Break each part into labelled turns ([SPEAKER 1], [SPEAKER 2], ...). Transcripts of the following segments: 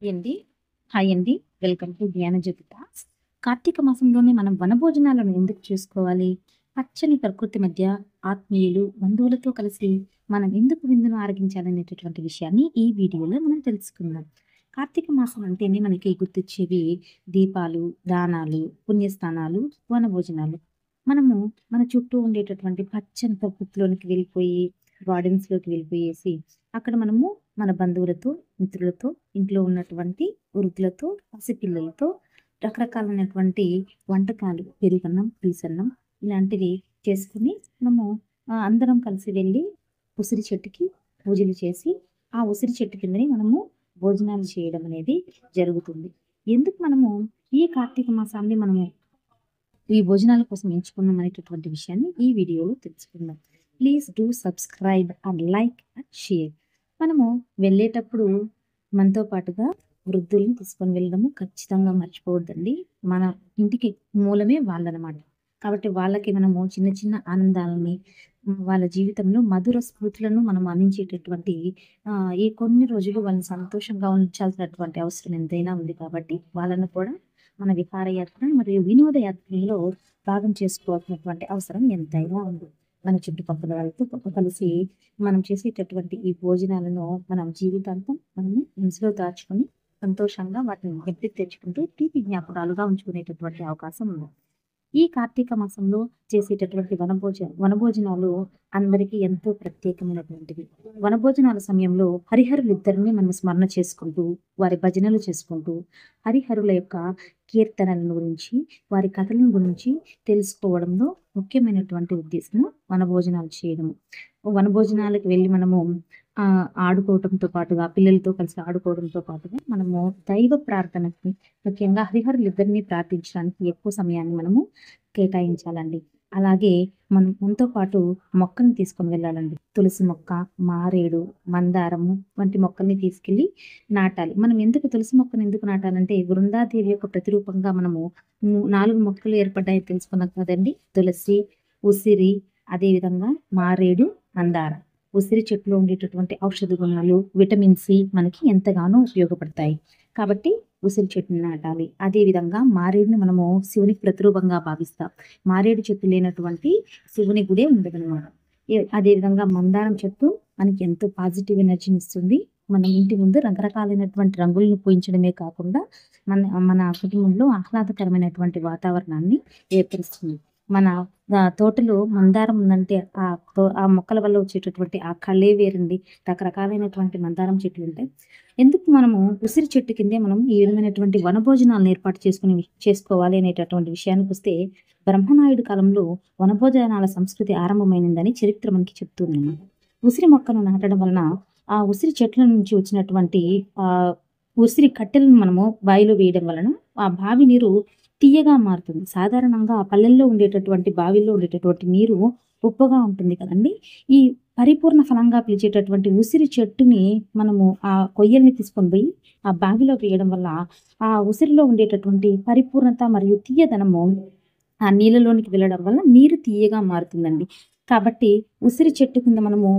[SPEAKER 1] అండి. హాయ్ అండి. Welcome to Gnanajyothi talks. కార్తీక మాసంలోనే మనం వనభోజనాలను ఎందుకు చేసుకోవాలి? పచ్చని ప్రకృతి మధ్య ఆత్మీయులు, బంధువులతో కలిసి మనం ఎందుకు విందును ఆరగించాలనేటటువంటి విషయాన్ని ఈ వీడియోలో మనం తెలుసుకుందాం. కార్తీక మాసం అంటేనే మనకి గుర్తొచ్చేవి దీపాలు, దానాలు, పుణ్యస్నానాలు, వనభోజనాలు. మనము మన చుట్టూ ఉండేటటువంటి పచ్చని ప్రకృతిలోనికి వెళ్ళిపోయి, గార్డెన్స్‌లోకి వెళ్ళిపోయేసి, అక్కడ మనము మన బంధువులతో, మిత్రులతో, ఇంట్లో ఉన్నటువంటి వృద్ధులతో, పసిపిల్లలతో రకరకాలైనటువంటి వంటకాలు పెరుగన్నం, పులుసన్నం ఇలాంటివి చేసుకొని మనము అందరం కలిసి వెళ్ళి ఉసిరి చెట్టుకి పూజలు చేసి, ఆ ఉసిరి చెట్టు కిందనే మనము భోజనాలు చేయడం అనేది జరుగుతుంది. ఎందుకు మనము ఈ కార్తీక మాసాన్ని మనము ఈ భోజనాల కోసం ఎంచుకున్నాం అనేటటువంటి విషయాన్ని ఈ వీడియోలో తెలుసుకుందాం. Please do subscribe and like and share. మనము వెళ్ళేటప్పుడు మనతో పాటుగా వృద్ధుల్ని తీసుకొని వెళ్ళడము ఖచ్చితంగా మర్చిపోవద్దండి. మన ఇంటికి మూలమే వాళ్ళనమాట. కాబట్టి వాళ్ళకి మనము చిన్న చిన్న ఆనందాలని, వాళ్ళ జీవితంలో మధుర స్మృతులను మనం అందించేటటువంటి ఈ కొన్ని రోజులు వాళ్ళని సంతోషంగా ఉంచాల్సినటువంటి అవసరం ఎంతైనా ఉంది కాబట్టి వాళ్ళను కూడా మన విహారయాత్ర మరియు వినోదయాత్రలో భాగం చేసుకోవాల్సినటువంటి అవసరం ఎంతైనా ఉంది. మన చుట్టుపక్కల వాళ్ళతో కలిసి మనం చేసేటటువంటి ఈ భోజనాలను మనం జీవితాంతం మనము మనసులో దాచుకొని సంతోషంగా వాటిని జ్ఞప్తికి తెచ్చుకుంటూ తీపి జ్ఞాపకాలుగా ఉంచుకునేటటువంటి అవకాశం ఉంది. ఈ కార్తీక మాసంలో చేసేటటువంటి వనభోజనాలు అందరికీ ఎంతో ప్రత్యేకమైనటువంటివి. వనభోజనాల సమయంలో హరిహరులిద్దరిని మనం స్మరణ చేసుకుంటూ, వారి భజనలు చేసుకుంటూ, హరిహరుల యొక్క కీర్తనలను గురించి, వారి కథలను గురించి తెలుసుకోవడంలో ముఖ్యమైనటువంటి ఉద్దేశము వనభోజనాలు చేయడము. వనభోజనాలకు వెళ్ళి మనము ఆడుకోవడంతో పాటుగా, పిల్లలతో కలిసి ఆడుకోవడంతో పాటుగా మనము దైవ ప్రార్థనకి, ముఖ్యంగా హరిహరులిద్దరిని ప్రార్థించడానికి ఎక్కువ సమయాన్ని మనము కేటాయించాలండి. అలాగే మనతో పాటు మొక్కని తీసుకొని వెళ్ళాలండి. తులసి మొక్క, మారేడు, మందారము వంటి మొక్కల్ని తీసుకెళ్ళి నాటాలి. మనం ఎందుకు తులసి మొక్కను ఎందుకు నాటాలంటే, బృందాదేవి యొక్క ప్రతిరూపంగా మనము 4 మొక్కలు ఏర్పడ్డాయి తెలుసుకున్నాం కదండి. తులసి, ఉసిరి, అదేవిధంగా మారేడు, మందార. ఉసిరి చెట్టులో ఉండేటటువంటి ఔషధ గుణాలు, విటమిన్ సి మనకి ఎంతగానో ఉపయోగపడతాయి. కాబట్టి ఉసిరి చెట్టుని నాటాలి. అదేవిధంగా మారేడుని మనము శివునికి ప్రతిరూపంగా భావిస్తాం. మారేడు చెట్టు లేనటువంటి శివుని గుడే ఉండదనమాట. అదేవిధంగా మందారం చెట్టు మనకి ఎంతో పాజిటివ్ ఎనర్జీని ఇస్తుంది. మన ఇంటి ముందు రకరకాలైనటువంటి రంగులను పూయించడమే కాకుండా మన కుటుంబంలో ఆహ్లాదకరమైనటువంటి వాతావరణాన్ని ఏర్పరుస్తుంది. మన తోటలో మందారం ఉందంటే ఆ మొక్కల వల్ల వచ్చేటటువంటి ఆ కళే వేరండి. రకరకాలైనటువంటి మందారం చెట్లు ఉంటాయి. ఎందుకు మనము ఉసిరి చెట్టు కిందే మనం ఈ విధమైనటువంటి వనభోజనాలను ఏర్పాటు చేసుకోవాలి అనేటటువంటి విషయానికి వస్తే, బ్రహ్మనాయుడు కాలంలో వనభోజనాల సంస్కృతి ఆరంభమైందని చరిత్ర మనకి చెప్తుందన్నమాట. ఉసిరి మొక్కను నాటడం వలన ఆ ఉసిరి చెట్ల నుంచి వచ్చినటువంటి ఉసిరి కట్టెలను మనము బావిలో వేయడం వలన ఆ బావి నీరు తీయగా మారుతుంది. సాధారణంగా పల్లెల్లో ఉండేటటువంటి బావిల్లో ఉండేటటువంటి నీరు ఉప్పగా ఉంటుంది కదండి. ఈ పరిపూర్ణ ఫలంగా పిలిచేటటువంటి ఉసిరి చెట్టుని మనము ఆ కొయ్యల్ని తీసుకొని పోయి ఆ బావిలో వేయడం వల్ల ఆ ఉసిరిలో ఉండేటటువంటి పరిపూర్ణత మరియు తీయదనము ఆ నీళ్ళలోనికి వెళ్ళడం వల్ల నీరు తీయగా మారుతుందండి. కాబట్టి ఉసిరి చెట్టు కింద మనము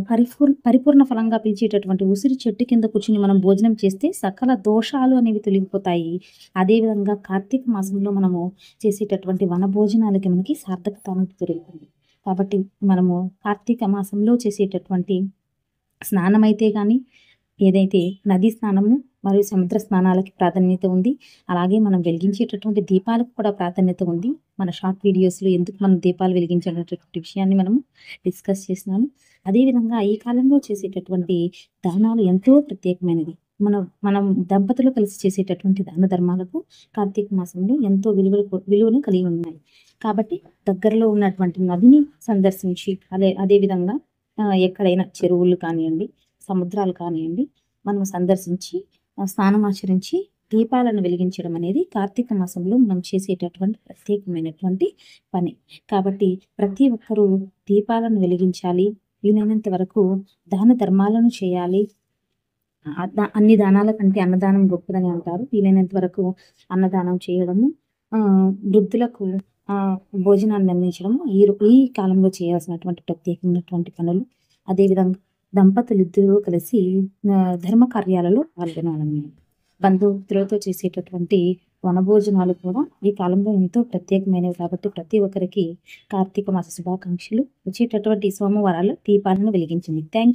[SPEAKER 1] పరిపూర్ణ ఫలంగా పిలిచేటటువంటి ఉసిరి చెట్టు కింద కూర్చుని మనం భోజనం చేస్తే సకల దోషాలు అనేవి తొలగిపోతాయి. అదేవిధంగా కార్తీక మాసంలో మనము చేసేటటువంటి వనభోజనాలకి మనకి సార్థకత అనేది దొరుకుతుంది. కాబట్టి మనము కార్తీక మాసంలో చేసేటటువంటి స్నానమైతే కానీ, ఏదైతే నదీ స్నానము మరియు సముద్ర స్నానాలకి ప్రాధాన్యత ఉంది. అలాగే మనం వెలిగించేటటువంటి దీపాలకు కూడా ప్రాధాన్యత ఉంది. మన షార్ట్ వీడియోస్లో ఎందుకు మనం దీపాలు వెలిగించేటటువంటి విషయాన్ని మనము డిస్కస్ చేసినాము. అదేవిధంగా ఈ కాలంలో చేసేటటువంటి దానాలు ఎంతో ప్రత్యేకమైనది. మనం దంపతులు కలిసి చేసేటటువంటి దాన ధర్మాలకు కార్తీక మాసంలో ఎంతో విలువను కలిగి ఉన్నాయి. కాబట్టి దగ్గరలో ఉన్నటువంటి నదిని సందర్శించి, అదేవిధంగా ఎక్కడైనా చెరువులు కానివ్వండి, సముద్రాలు కానివ్వండి, మనం సందర్శించి స్నానం ఆచరించి దీపాలను వెలిగించడం అనేది కార్తీక మాసంలో మనం చేసేటటువంటి ప్రత్యేకమైనటువంటి పని. కాబట్టి ప్రతి ఒక్కరూ దీపాలను వెలిగించాలి. వీలైనంత వరకు దాన ధర్మాలను చేయాలి. అన్ని దానాల కంటే అన్నదానం గొప్పదని అంటారు. వీలైనంత వరకు అన్నదానం చేయడము, వృద్ధులకు భోజనాన్ని అందించడం ఈ కాలంలో చేయాల్సినటువంటి ప్రత్యేకమైనటువంటి పనులు. అదేవిధంగా దంపతులు ఇద్దరూ కలిసి ధర్మ కార్యాలలో పాల్గొనాలన్నమాట. బంధుమిత్రులతో చేసేటటువంటి వనభోజనాలు కూడా ఈ కాలంలో ఎంతో ప్రత్యేకమైనవి కాబట్టి ప్రతి ఒక్కరికి కార్తీక మాస శుభాకాంక్షలు. వచ్చేటటువంటి సోమవారాలు దీపాలను వెలిగించండి. థ్యాంక్